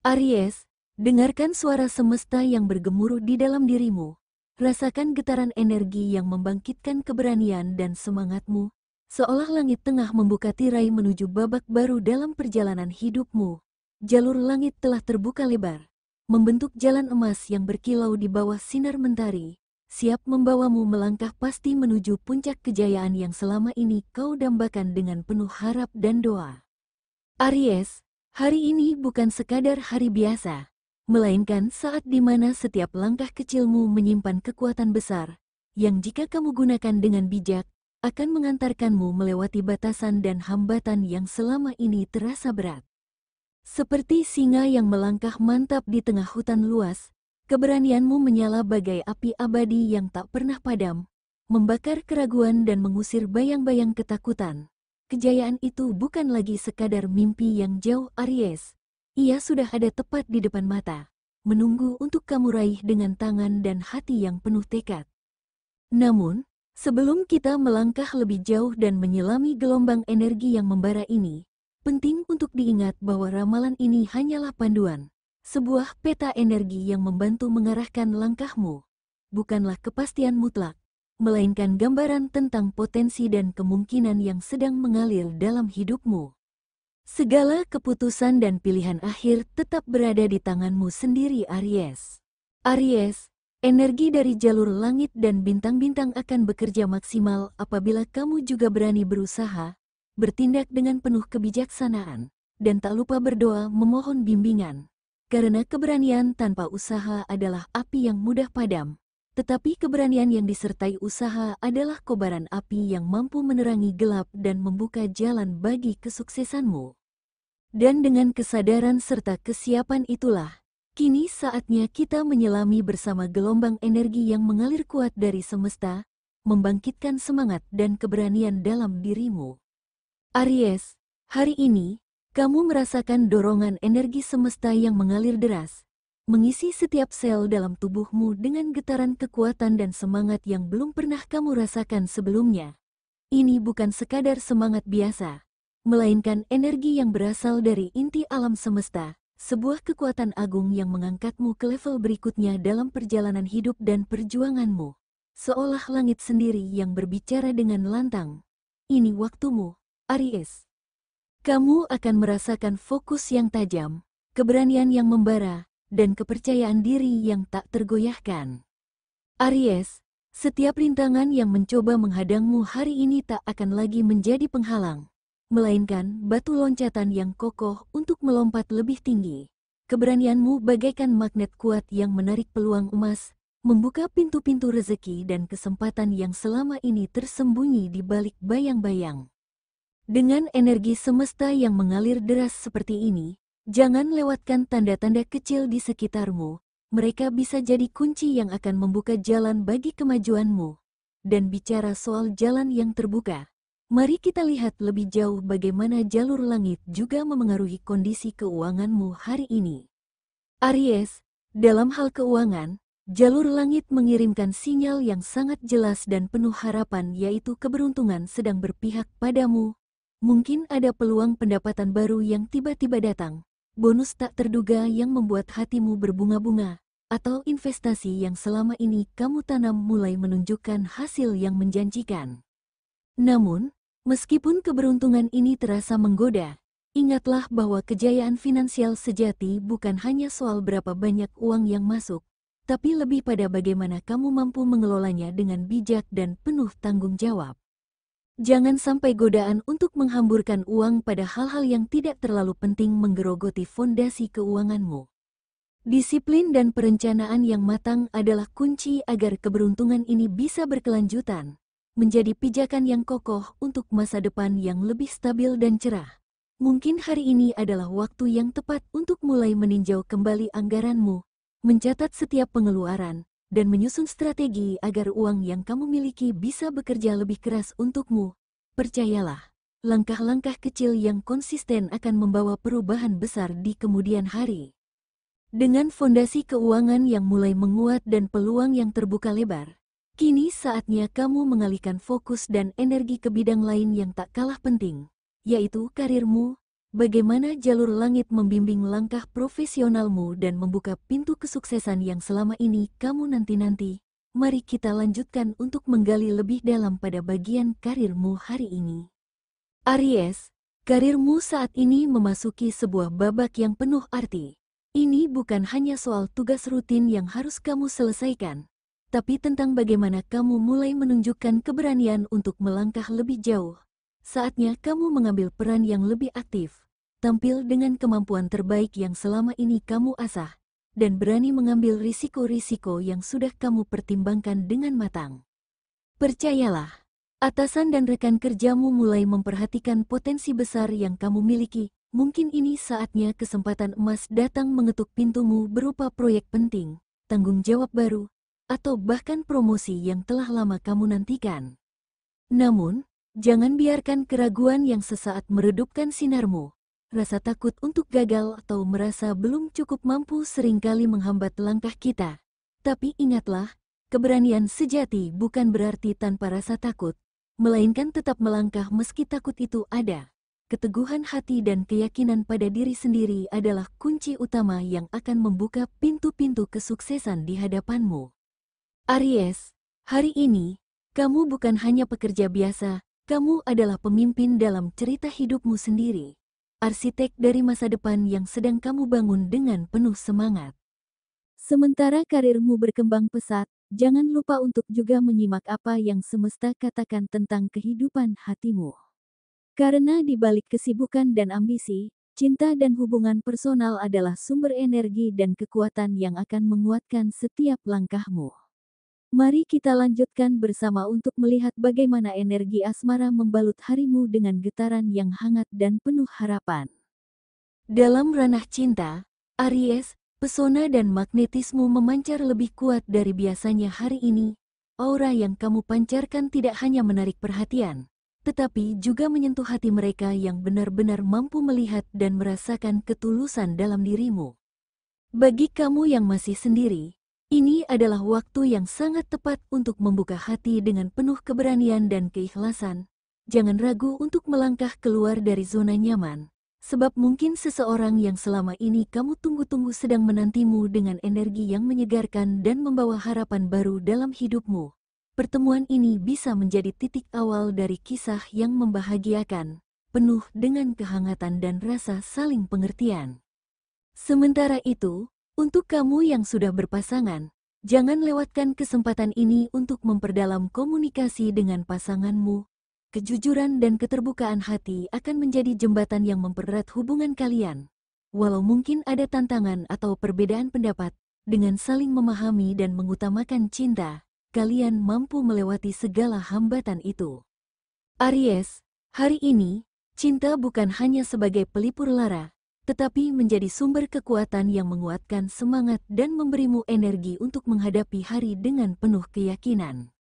Aries, dengarkan suara semesta yang bergemuruh di dalam dirimu. Rasakan getaran energi yang membangkitkan keberanian dan semangatmu, seolah langit tengah membuka tirai menuju babak baru dalam perjalanan hidupmu. Jalur langit telah terbuka lebar, membentuk jalan emas yang berkilau di bawah sinar mentari, siap membawamu melangkah pasti menuju puncak kejayaan yang selama ini kau dambakan dengan penuh harap dan doa. Aries, hari ini bukan sekadar hari biasa, melainkan saat di mana setiap langkah kecilmu menyimpan kekuatan besar, yang jika kamu gunakan dengan bijak, akan mengantarkanmu melewati batasan dan hambatan yang selama ini terasa berat. Seperti singa yang melangkah mantap di tengah hutan luas, keberanianmu menyala bagai api abadi yang tak pernah padam, membakar keraguan dan mengusir bayang-bayang ketakutan. Kejayaan itu bukan lagi sekadar mimpi yang jauh, Aries. Ia sudah ada tepat di depan mata, menunggu untuk kamu raih dengan tangan dan hati yang penuh tekad. Namun, sebelum kita melangkah lebih jauh dan menyelami gelombang energi yang membara ini, penting untuk diingat bahwa ramalan ini hanyalah panduan, sebuah peta energi yang membantu mengarahkan langkahmu, bukanlah kepastian mutlak, melainkan gambaran tentang potensi dan kemungkinan yang sedang mengalir dalam hidupmu. Segala keputusan dan pilihan akhir tetap berada di tanganmu sendiri, Aries. Aries, energi dari jalur langit dan bintang-bintang akan bekerja maksimal apabila kamu juga berani berusaha, bertindak dengan penuh kebijaksanaan, dan tak lupa berdoa memohon bimbingan. Karena keberanian tanpa usaha adalah api yang mudah padam. Tetapi keberanian yang disertai usaha adalah kobaran api yang mampu menerangi gelap dan membuka jalan bagi kesuksesanmu. Dan dengan kesadaran serta kesiapan itulah, kini saatnya kita menyelami bersama gelombang energi yang mengalir kuat dari semesta, membangkitkan semangat dan keberanian dalam dirimu. Aries, hari ini, kamu merasakan dorongan energi semesta yang mengalir deras, mengisi setiap sel dalam tubuhmu dengan getaran kekuatan dan semangat yang belum pernah kamu rasakan sebelumnya. Ini bukan sekadar semangat biasa, melainkan energi yang berasal dari inti alam semesta, sebuah kekuatan agung yang mengangkatmu ke level berikutnya dalam perjalanan hidup dan perjuanganmu. Seolah langit sendiri yang berbicara dengan lantang. Ini waktumu, Aries. Kamu akan merasakan fokus yang tajam, keberanian yang membara, dan kepercayaan diri yang tak tergoyahkan. Aries, setiap rintangan yang mencoba menghadangmu hari ini tak akan lagi menjadi penghalang, melainkan batu loncatan yang kokoh untuk melompat lebih tinggi. Keberanianmu bagaikan magnet kuat yang menarik peluang emas, membuka pintu-pintu rezeki dan kesempatan yang selama ini tersembunyi di balik bayang-bayang. Dengan energi semesta yang mengalir deras seperti ini, jangan lewatkan tanda-tanda kecil di sekitarmu, mereka bisa jadi kunci yang akan membuka jalan bagi kemajuanmu. Dan bicara soal jalan yang terbuka, mari kita lihat lebih jauh bagaimana jalur langit juga memengaruhi kondisi keuanganmu hari ini. Aries, dalam hal keuangan, jalur langit mengirimkan sinyal yang sangat jelas dan penuh harapan, yaitu keberuntungan sedang berpihak padamu. Mungkin ada peluang pendapatan baru yang tiba-tiba datang, bonus tak terduga yang membuat hatimu berbunga-bunga, atau investasi yang selama ini kamu tanam mulai menunjukkan hasil yang menjanjikan. Namun, meskipun keberuntungan ini terasa menggoda, ingatlah bahwa kejayaan finansial sejati bukan hanya soal berapa banyak uang yang masuk, tapi lebih pada bagaimana kamu mampu mengelolanya dengan bijak dan penuh tanggung jawab. Jangan sampai godaan untuk menghamburkan uang pada hal-hal yang tidak terlalu penting menggerogoti fondasi keuanganmu. Disiplin dan perencanaan yang matang adalah kunci agar keberuntungan ini bisa berkelanjutan, menjadi pijakan yang kokoh untuk masa depan yang lebih stabil dan cerah. Mungkin hari ini adalah waktu yang tepat untuk mulai meninjau kembali anggaranmu, mencatat setiap pengeluaran, dan menyusun strategi agar uang yang kamu miliki bisa bekerja lebih keras untukmu. Percayalah, langkah-langkah kecil yang konsisten akan membawa perubahan besar di kemudian hari. Dengan fondasi keuangan yang mulai menguat dan peluang yang terbuka lebar, kini saatnya kamu mengalihkan fokus dan energi ke bidang lain yang tak kalah penting, yaitu karirmu, bagaimana jalur langit membimbing langkah profesionalmu dan membuka pintu kesuksesan yang selama ini kamu nanti-nanti. Mari kita lanjutkan untuk menggali lebih dalam pada bagian karirmu hari ini. Aries, karirmu saat ini memasuki sebuah babak yang penuh arti. Ini bukan hanya soal tugas rutin yang harus kamu selesaikan, tapi tentang bagaimana kamu mulai menunjukkan keberanian untuk melangkah lebih jauh. Saatnya kamu mengambil peran yang lebih aktif, tampil dengan kemampuan terbaik yang selama ini kamu asah, dan berani mengambil risiko-risiko yang sudah kamu pertimbangkan dengan matang. Percayalah, atasan dan rekan kerjamu mulai memperhatikan potensi besar yang kamu miliki. Mungkin ini saatnya kesempatan emas datang mengetuk pintumu berupa proyek penting, tanggung jawab baru, atau bahkan promosi yang telah lama kamu nantikan. Namun, jangan biarkan keraguan yang sesaat meredupkan sinarmu. Rasa takut untuk gagal atau merasa belum cukup mampu seringkali menghambat langkah kita. Tapi ingatlah, keberanian sejati bukan berarti tanpa rasa takut, melainkan tetap melangkah meski takut itu ada. Keteguhan hati dan keyakinan pada diri sendiri adalah kunci utama yang akan membuka pintu-pintu kesuksesan di hadapanmu. Aries, hari ini, kamu bukan hanya pekerja biasa, kamu adalah pemimpin dalam cerita hidupmu sendiri. Arsitek dari masa depan yang sedang kamu bangun dengan penuh semangat. Sementara karirmu berkembang pesat, jangan lupa untuk juga menyimak apa yang semesta katakan tentang kehidupan hatimu. Karena di balik kesibukan dan ambisi, cinta dan hubungan personal adalah sumber energi dan kekuatan yang akan menguatkan setiap langkahmu. Mari kita lanjutkan bersama untuk melihat bagaimana energi asmara membalut harimu dengan getaran yang hangat dan penuh harapan. Dalam ranah cinta, Aries, pesona dan magnetismu memancar lebih kuat dari biasanya hari ini. Aura yang kamu pancarkan tidak hanya menarik perhatian, tetapi juga menyentuh hati mereka yang benar-benar mampu melihat dan merasakan ketulusan dalam dirimu. Bagi kamu yang masih sendiri, ini adalah waktu yang sangat tepat untuk membuka hati dengan penuh keberanian dan keikhlasan. Jangan ragu untuk melangkah keluar dari zona nyaman, sebab mungkin seseorang yang selama ini kamu tunggu-tunggu sedang menantimu dengan energi yang menyegarkan dan membawa harapan baru dalam hidupmu. Pertemuan ini bisa menjadi titik awal dari kisah yang membahagiakan, penuh dengan kehangatan dan rasa saling pengertian. Sementara itu, untuk kamu yang sudah berpasangan, jangan lewatkan kesempatan ini untuk memperdalam komunikasi dengan pasanganmu. Kejujuran dan keterbukaan hati akan menjadi jembatan yang mempererat hubungan kalian. Walau mungkin ada tantangan atau perbedaan pendapat, dengan saling memahami dan mengutamakan cinta, kalian mampu melewati segala hambatan itu. Aries, hari ini, cinta bukan hanya sebagai pelipur lara, tetapi menjadi sumber kekuatan yang menguatkan semangat dan memberimu energi untuk menghadapi hari dengan penuh keyakinan.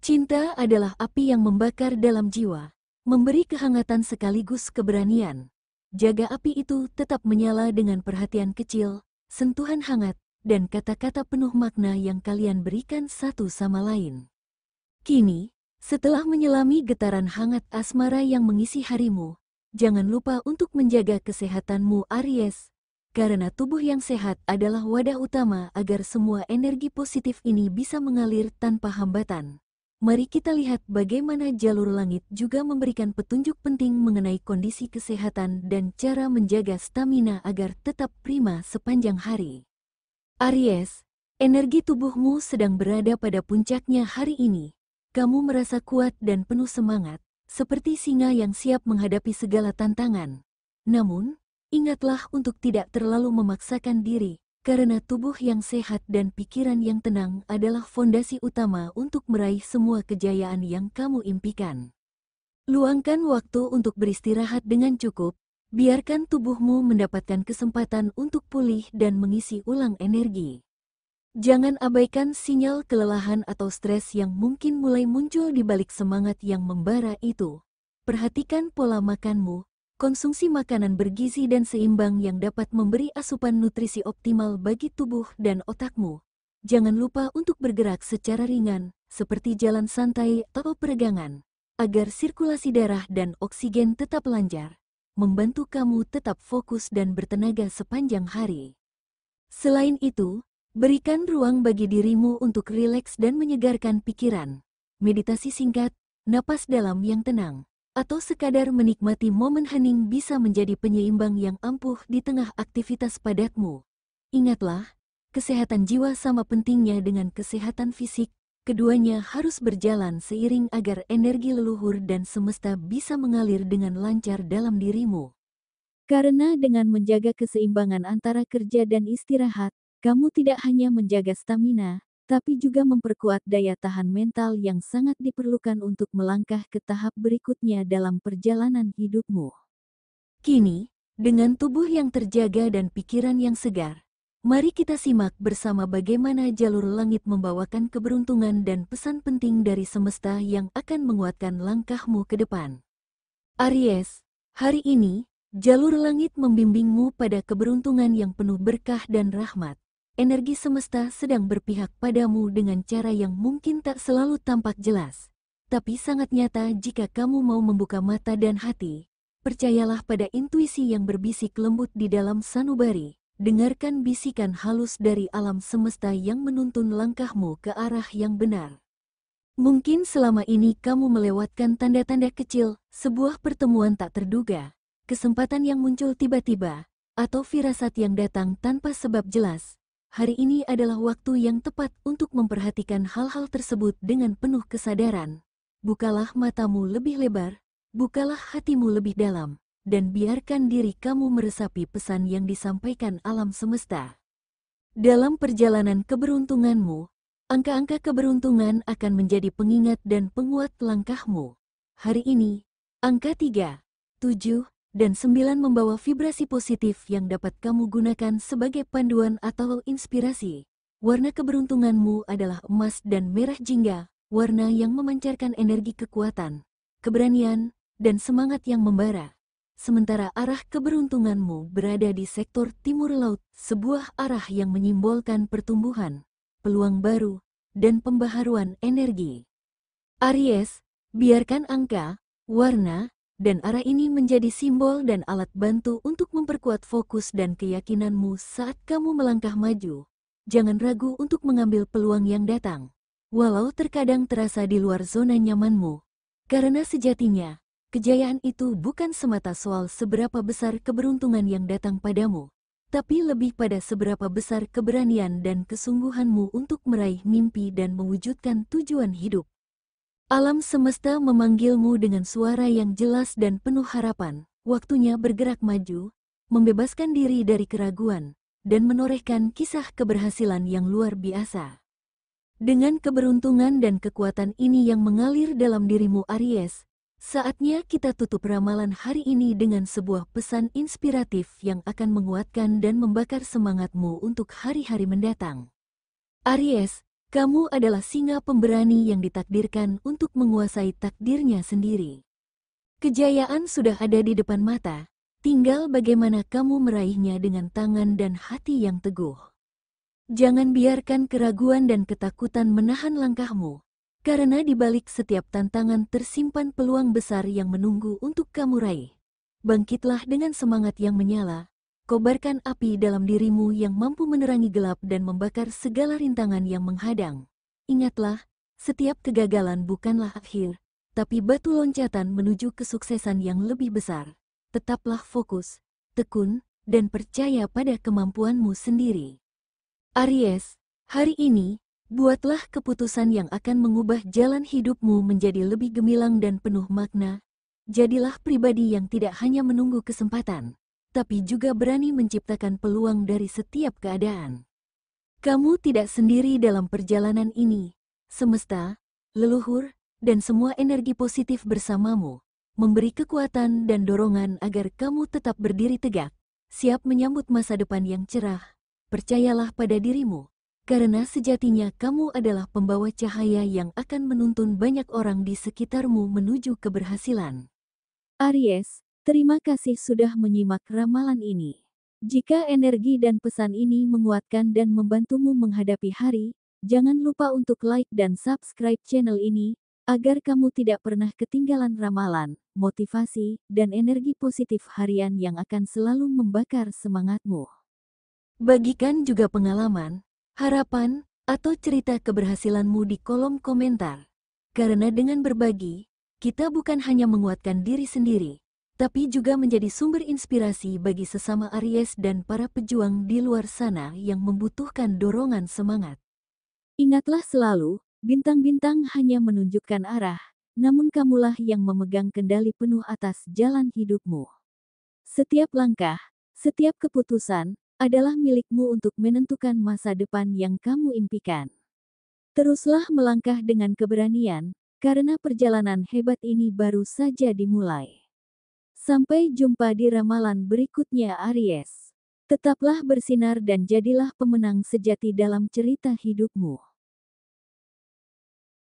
Cinta adalah api yang membakar dalam jiwa, memberi kehangatan sekaligus keberanian. Jaga api itu tetap menyala dengan perhatian kecil, sentuhan hangat, dan kata-kata penuh makna yang kalian berikan satu sama lain. Kini, setelah menyelami getaran hangat asmara yang mengisi harimu, jangan lupa untuk menjaga kesehatanmu Aries, karena tubuh yang sehat adalah wadah utama agar semua energi positif ini bisa mengalir tanpa hambatan. Mari kita lihat bagaimana jalur langit juga memberikan petunjuk penting mengenai kondisi kesehatan dan cara menjaga stamina agar tetap prima sepanjang hari. Aries, energi tubuhmu sedang berada pada puncaknya hari ini. Kamu merasa kuat dan penuh semangat, seperti singa yang siap menghadapi segala tantangan. Namun, ingatlah untuk tidak terlalu memaksakan diri, karena tubuh yang sehat dan pikiran yang tenang adalah fondasi utama untuk meraih semua kejayaan yang kamu impikan. Luangkan waktu untuk beristirahat dengan cukup, biarkan tubuhmu mendapatkan kesempatan untuk pulih dan mengisi ulang energi. Jangan abaikan sinyal kelelahan atau stres yang mungkin mulai muncul di balik semangat yang membara itu. Perhatikan pola makanmu, konsumsi makanan bergizi dan seimbang yang dapat memberi asupan nutrisi optimal bagi tubuh dan otakmu. Jangan lupa untuk bergerak secara ringan, seperti jalan santai atau peregangan, agar sirkulasi darah dan oksigen tetap lancar. membantu kamu tetap fokus dan bertenaga sepanjang hari. Selain itu, berikan ruang bagi dirimu untuk rileks dan menyegarkan pikiran. Meditasi singkat, napas dalam yang tenang, atau sekadar menikmati momen hening bisa menjadi penyeimbang yang ampuh di tengah aktivitas padatmu. Ingatlah, kesehatan jiwa sama pentingnya dengan kesehatan fisik, keduanya harus berjalan seiring agar energi leluhur dan semesta bisa mengalir dengan lancar dalam dirimu. Karena dengan menjaga keseimbangan antara kerja dan istirahat, kamu tidak hanya menjaga stamina, tapi juga memperkuat daya tahan mental yang sangat diperlukan untuk melangkah ke tahap berikutnya dalam perjalanan hidupmu. Kini, dengan tubuh yang terjaga dan pikiran yang segar, mari kita simak bersama bagaimana jalur langit membawakan keberuntungan dan pesan penting dari semesta yang akan menguatkan langkahmu ke depan. Aries, hari ini, jalur langit membimbingmu pada keberuntungan yang penuh berkah dan rahmat. Energi semesta sedang berpihak padamu dengan cara yang mungkin tak selalu tampak jelas, tapi sangat nyata jika kamu mau membuka mata dan hati. Percayalah pada intuisi yang berbisik lembut di dalam sanubari. Dengarkan bisikan halus dari alam semesta yang menuntun langkahmu ke arah yang benar. Mungkin selama ini kamu melewatkan tanda-tanda kecil, sebuah pertemuan tak terduga, kesempatan yang muncul tiba-tiba, atau firasat yang datang tanpa sebab jelas. Hari ini adalah waktu yang tepat untuk memperhatikan hal-hal tersebut dengan penuh kesadaran. Bukalah matamu lebih lebar, bukalah hatimu lebih dalam, dan biarkan diri kamu meresapi pesan yang disampaikan alam semesta. Dalam perjalanan keberuntunganmu, angka-angka keberuntungan akan menjadi pengingat dan penguat langkahmu. Hari ini, angka 3, 7, dan 9 membawa vibrasi positif yang dapat kamu gunakan sebagai panduan atau inspirasi. Warna keberuntunganmu adalah emas dan merah jingga, warna yang memancarkan energi kekuatan, keberanian, dan semangat yang membara. Sementara arah keberuntunganmu berada di sektor timur laut, sebuah arah yang menyimbolkan pertumbuhan, peluang baru, dan pembaharuan energi. Aries, biarkan angka, warna, dan arah ini menjadi simbol dan alat bantu untuk memperkuat fokus dan keyakinanmu saat kamu melangkah maju. Jangan ragu untuk mengambil peluang yang datang, walau terkadang terasa di luar zona nyamanmu, karena sejatinya, kejayaan itu bukan semata soal seberapa besar keberuntungan yang datang padamu, tapi lebih pada seberapa besar keberanian dan kesungguhanmu untuk meraih mimpi dan mewujudkan tujuan hidup. Alam semesta memanggilmu dengan suara yang jelas dan penuh harapan. Waktunya bergerak maju, membebaskan diri dari keraguan, dan menorehkan kisah keberhasilan yang luar biasa. Dengan keberuntungan dan kekuatan ini yang mengalir dalam dirimu Aries, saatnya kita tutup ramalan hari ini dengan sebuah pesan inspiratif yang akan menguatkan dan membakar semangatmu untuk hari-hari mendatang. Aries, kamu adalah singa pemberani yang ditakdirkan untuk menguasai takdirnya sendiri. Kejayaan sudah ada di depan mata, tinggal bagaimana kamu meraihnya dengan tangan dan hati yang teguh. Jangan biarkan keraguan dan ketakutan menahan langkahmu. Karena di balik setiap tantangan tersimpan peluang besar yang menunggu untuk kamu raih. Bangkitlah dengan semangat yang menyala, kobarkan api dalam dirimu yang mampu menerangi gelap dan membakar segala rintangan yang menghadang. Ingatlah, setiap kegagalan bukanlah akhir, tapi batu loncatan menuju kesuksesan yang lebih besar. Tetaplah fokus, tekun, dan percaya pada kemampuanmu sendiri. Aries, hari ini, buatlah keputusan yang akan mengubah jalan hidupmu menjadi lebih gemilang dan penuh makna. Jadilah pribadi yang tidak hanya menunggu kesempatan, tapi juga berani menciptakan peluang dari setiap keadaan. Kamu tidak sendiri dalam perjalanan ini. Semesta, leluhur, dan semua energi positif bersamamu, memberi kekuatan dan dorongan agar kamu tetap berdiri tegak, siap menyambut masa depan yang cerah. Percayalah pada dirimu. Karena sejatinya kamu adalah pembawa cahaya yang akan menuntun banyak orang di sekitarmu menuju keberhasilan. Aries, terima kasih sudah menyimak ramalan ini. Jika energi dan pesan ini menguatkan dan membantumu menghadapi hari, jangan lupa untuk like dan subscribe channel ini, agar kamu tidak pernah ketinggalan ramalan, motivasi, dan energi positif harian yang akan selalu membakar semangatmu. Bagikan juga pengalaman, harapan, atau cerita keberhasilanmu di kolom komentar. Karena dengan berbagi, kita bukan hanya menguatkan diri sendiri, tapi juga menjadi sumber inspirasi bagi sesama Aries dan para pejuang di luar sana yang membutuhkan dorongan semangat. Ingatlah selalu, bintang-bintang hanya menunjukkan arah, namun kamulah yang memegang kendali penuh atas jalan hidupmu. Setiap langkah, setiap keputusan, adalah milikmu untuk menentukan masa depan yang kamu impikan. Teruslah melangkah dengan keberanian, karena perjalanan hebat ini baru saja dimulai. Sampai jumpa di ramalan berikutnya Aries. Tetaplah bersinar dan jadilah pemenang sejati dalam cerita hidupmu.